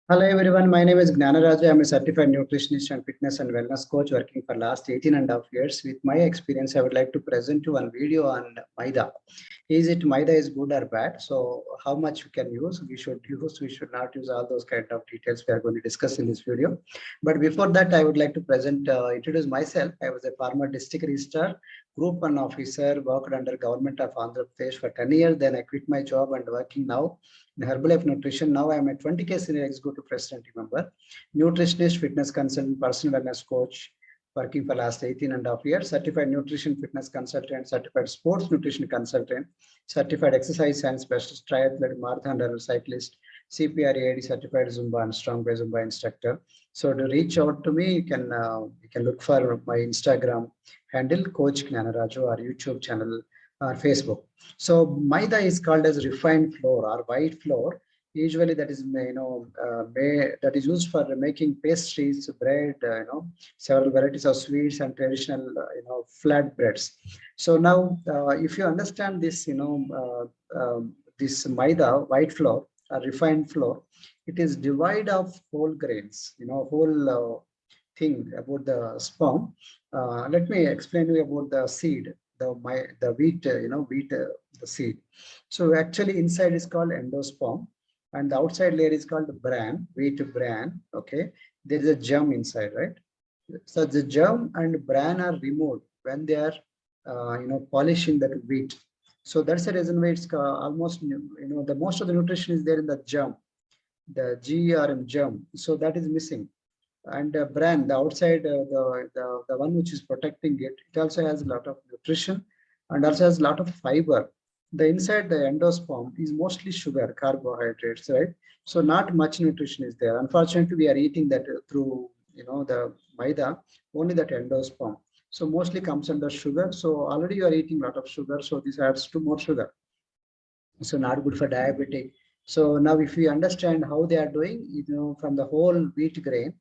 Hello everyone, my name is Gnanaraju. I'm a certified nutritionist and fitness and wellness coach working for last 18.5 years. With my experience, I would like to present you one video on Maida. Is it Maida is good or bad? So how much we can use, we should not use, all those kind of details we are going to discuss in this video. But before that, I would like to introduce myself. I was a former district registrar, group 1 officer, worked under government of Andhra Pradesh for 10 years. Then I quit my job and working now in Herbalife Nutrition. Now I am a 20K senior executive president member, nutritionist, fitness consultant, personal wellness coach, working for last 18.5 years, certified nutrition fitness consultant, certified sports nutrition consultant, certified exercise science specialist, triathlete, marathon runner, cyclist, CPR AD certified Zumba and strong by Zumba instructor. So to reach out to me, you can look for my Instagram handle, Coach Gnanaraju, or YouTube channel or Facebook. So Maida is called as refined flour or white flour. Usually that is that is used for making pastries, bread, several varieties of sweets and traditional flat breads. So now if you understand this, this Maida white flour or refined flour, it is divide of whole grains, whole thing about the sperm. Let me explain you about the seed, the wheat, the seed. So actually inside is called endosperm, and the outside layer is called bran, wheat bran. Okay, there is a germ inside, right? So the germ and bran are removed when they are, polishing that wheat. So that's the reason why it's almost, the most of the nutrition is there in the germ, the GERM germ. So that is missing. And bran, the outside, the one which is protecting it, it also has a lot of nutrition and also has a lot of fiber. The inside the endosperm is mostly sugar, carbohydrates, right? So not much nutrition is there. Unfortunately, we are eating that through the Maida, only that endosperm. So mostly comes under sugar. So already you are eating a lot of sugar, so this adds to more sugar. So not good for diabetic. So now if we understand how they are doing, from the whole wheat grain,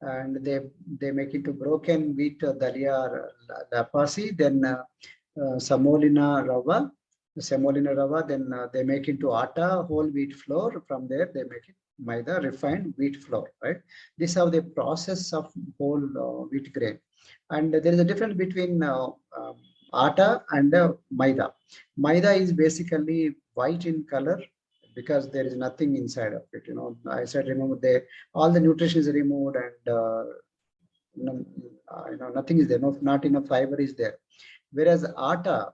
and they make into broken wheat dalia or lapasi, then semolina rava, then they make into atta, whole wheat flour. From there they make it maida, refined wheat flour, right? This is how the process of whole wheat grain. And there is a difference between atta and maida. Maida is basically white in color because there is nothing inside of it. I said, remember, all the nutrition is removed, and nothing is there. Not enough fiber is there. Whereas atta,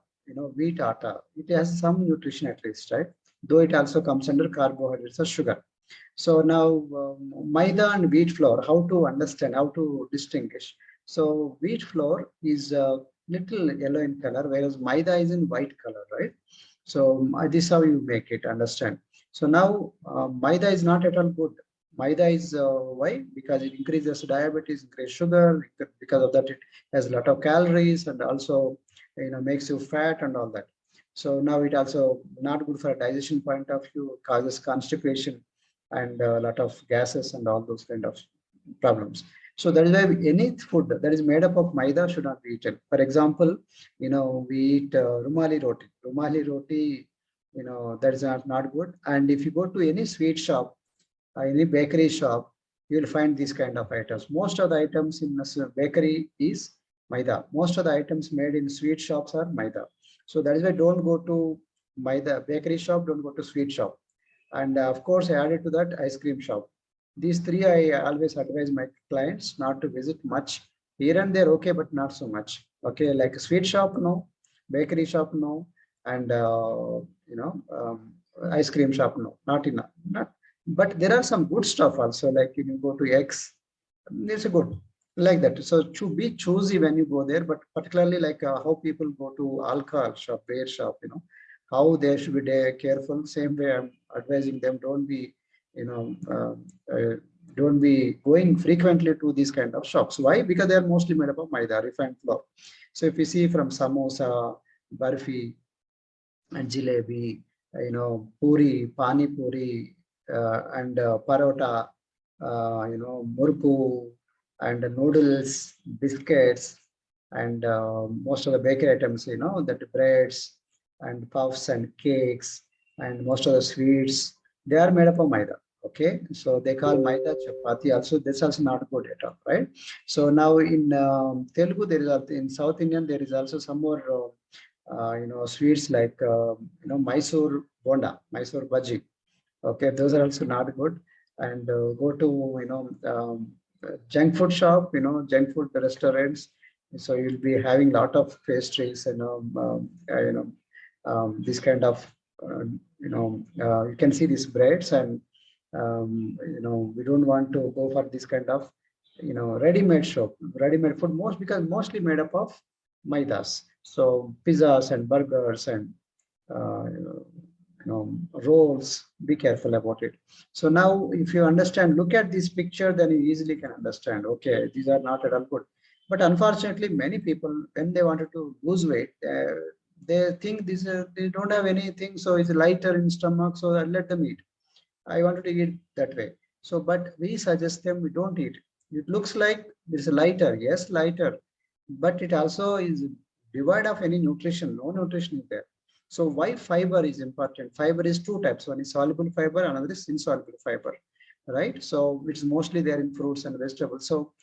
wheat atta, it has some nutrition at least, right? Though it also comes under carbohydrates or sugar. So now maida and wheat flour, how to understand, how to distinguish. So wheat flour is little yellow in color, whereas maida is in white color, right? So this is how you make it, understand. So now Maida is not at all good. Maida is why? Because it increases diabetes, increases sugar. Because of that, it has a lot of calories and also makes you fat and all that. So now it also not good for a digestion point of view, causes constipation and a lot of gases and all those kind of problems. So that is why any food that is made up of maida should not be eaten. For example, we eat rumali roti. Rumali roti, that is not good. And if you go to any sweet shop, any bakery shop, you will find these kind of items. Most of the items in a bakery is maida. Most of the items made in sweet shops are maida. So that is why don't go to maida bakery shop, don't go to sweet shop. And of course, I added to that ice cream shop. These three, I always advise my clients not to visit much. Here and there, okay, but not so much. Okay, like a sweet shop, no. Bakery shop, no. And ice cream shop, no. Not enough. Not. But there are some good stuff also. Like you can go to X, it's a good like that. So to be choosy when you go there, but particularly like how people go to alcohol shop, beer shop, how they should be careful. Same way I'm advising them, uh, don't be going frequently to these kind of shops. Why? Because they are mostly made up of maida, refined flour. So if you see from samosa, barfi, and jalebi, puri, pani puri, and parota, murku, and noodles, biscuits, and most of the bakery items, that breads and puffs and cakes and most of the sweets, they are made up of maida. Okay, so they call Maida chapati also. That's also not good at all, right? So now in Telugu, there is in South Indian there is also some more sweets like Mysore bonda, Mysore bhaji. Okay, those are also not good. And go to junk food shop, junk food restaurants. So you'll be having lot of pastries, this kind of you can see these breads, and we don't want to go for this kind of ready-made food, because mostly made up of maidas. So pizzas and burgers and uh, roles, be careful about it. So now if you understand, look at this picture, then you easily can understand, okay, these are not at all good. But unfortunately, many people, when they wanted to lose weight, they think this they don't have anything, so it's lighter in stomach, so let them eat. I wanted to eat that way. So, but we suggest them we don't eat. It looks like it's lighter, yes, lighter, but it also is devoid of any nutrition. No nutrition is there. So, why fiber is important? Fiber is two types. One is soluble fiber, another is insoluble fiber, right? So, it's mostly there in fruits and vegetables. So,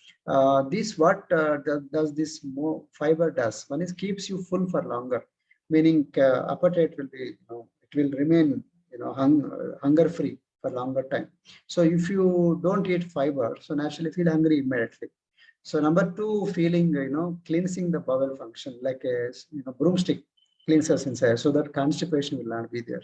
this what does this more fiber does? One is keeps you full for longer, meaning appetite will be, it will remain, hunger free for longer time. So if you don't eat fiber, so naturally feel hungry immediately. So number two, feeling, cleansing the bowel function like a broomstick cleanses inside, so that constipation will not be there.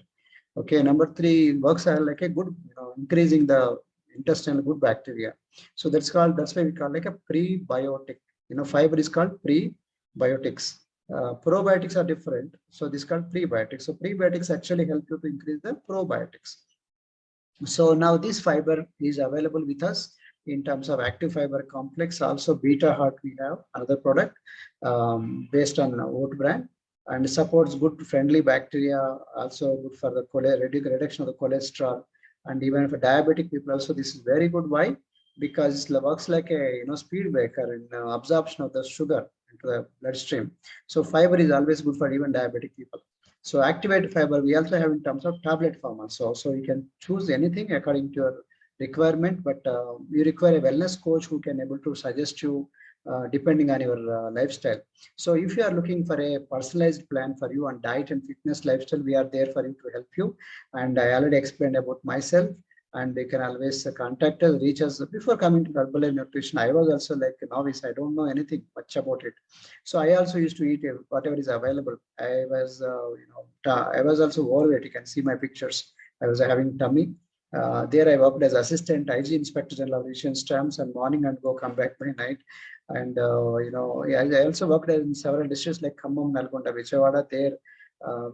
Okay, number three, works are like a good, increasing the intestinal good bacteria. So that's why we call like a prebiotic. Fiber is called prebiotics. Probiotics are different. So this is called prebiotics. So prebiotics actually help you to increase the probiotics. So now this fiber is available with us in terms of active fiber complex. Also Beta Heart, we have another product based on oat bran, and supports good friendly bacteria, also good for the reduction of the cholesterol. And even for diabetic people also, this is very good. Why? Because it works like a speed breaker in absorption of the sugar into the bloodstream. So fiber is always good for even diabetic people. So activated fiber we also have in terms of tablet form also. So you can choose anything according to your requirement, but you require a wellness coach who can able to suggest you depending on your lifestyle. So if you are looking for a personalized plan for you on diet and fitness lifestyle, we are there for you to help you. And I already explained about myself, and they can always contact us, reach us. Before coming to Herbalife Nutrition, I was also like a novice. I don't know anything much about it. So I also used to eat whatever is available. I was also overweight. You can see my pictures. I was having tummy. There I worked as assistant IG inspector general of Asian stamps, and morning and go come back by night. And I also worked in several districts like Khammam, Nalgonda, Vijayawada. There,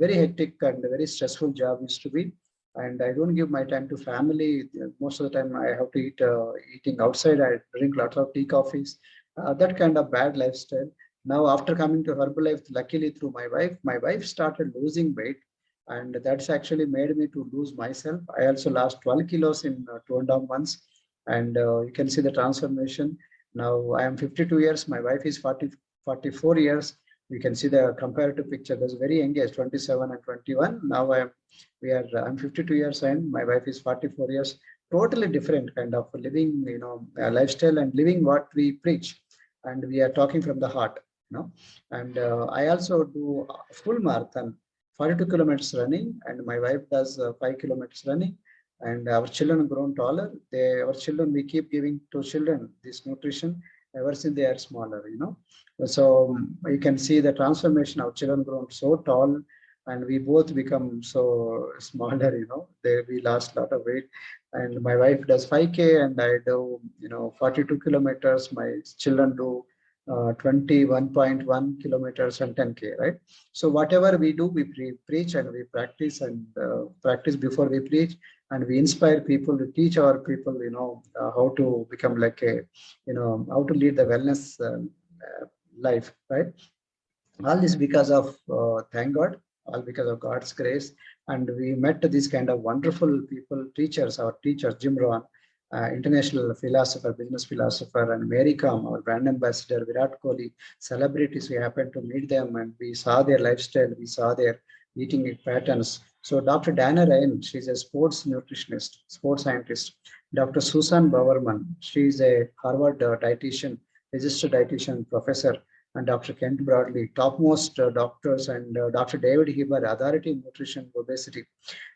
very hectic and very stressful job used to be. And I don't give my time to family. Most of the time I have to eating outside. I drink lots of tea, coffees, that kind of bad lifestyle. Now, after coming to Herbalife, luckily through my wife started losing weight, and that's actually made me to lose myself. I also lost 12 kilos in 2.5 months, and you can see the transformation. Now I am 52 years. My wife is 44 years. You can see the comparative picture. There's very young age, 27 and 21. Now I'm 52 years and my wife is 44 years. Totally different kind of living, lifestyle and living what we preach, and we are talking from the heart. And I also do a full marathon, 42 kilometers running, and my wife does 5 kilometers running. And our children grown taller. Our children, we keep giving to children this nutrition ever since they are smaller. So you can see the transformation. Our children grown so tall, and we both become so smaller. We lost a lot of weight. And my wife does 5K, and I do 42 kilometers. My children do 21.1 kilometers and 10K, right? So whatever we do, we preach and we practice, and practice before we preach, and we inspire people to teach our people, how to become like how to lead the wellness life, right? All this because of, thank God, all because of God's grace. And we met these kind of wonderful people, teachers, our teacher, Jim Rohn, international philosopher, business philosopher, and Mary Kam, our brand ambassador, Virat Kohli, celebrities. We happened to meet them, and we saw their lifestyle, we saw their eating patterns. So Dr. Dana Ryan, she's a sports nutritionist, sports scientist. Dr. Susan Bowerman, she's a Harvard dietitian, registered dietitian professor. And Dr. Kent Bradley, topmost doctors, and Dr. David Heber, authority in nutrition obesity.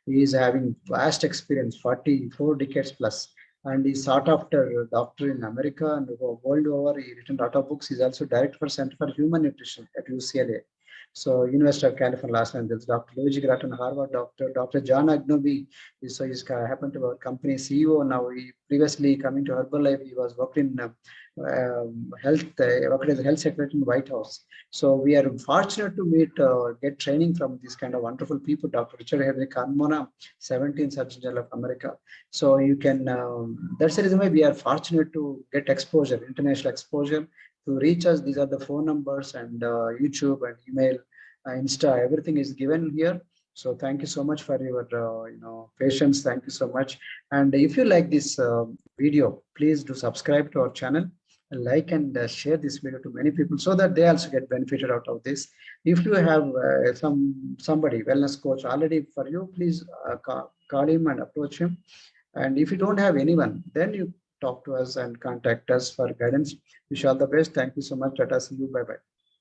He is having vast experience, 44 decades plus, and he's sought after doctor in America and world over. He written a lot of books. He's also director for Center for Human Nutrition at UCLA. So University of California, Los Angeles. Dr. Luigi Grattan, Harvard doctor. Dr. John Agnobi, he's happened to our company CEO now. He previously coming to Herbalife. He was worked in health, worked as a health secretary in the White House. So we are fortunate to meet, get training from these kind of wonderful people. Dr. Richard Henry Carmona, 17th Surgeon General of America. So you can, that's the reason why we are fortunate to get exposure, international exposure. To reach us, these are the phone numbers and YouTube and email, Insta, everything is given here. So thank you so much for your patience. Thank you so much. And if you like this video, please do subscribe to our channel, like and share this video to many people so that they also get benefited out of this. If you have somebody wellness coach already for you, please call him and approach him. And if you don't have anyone, then you talk to us and contact us for guidance. Wish you all the best. Thank you so much. Tata, see you. Bye bye.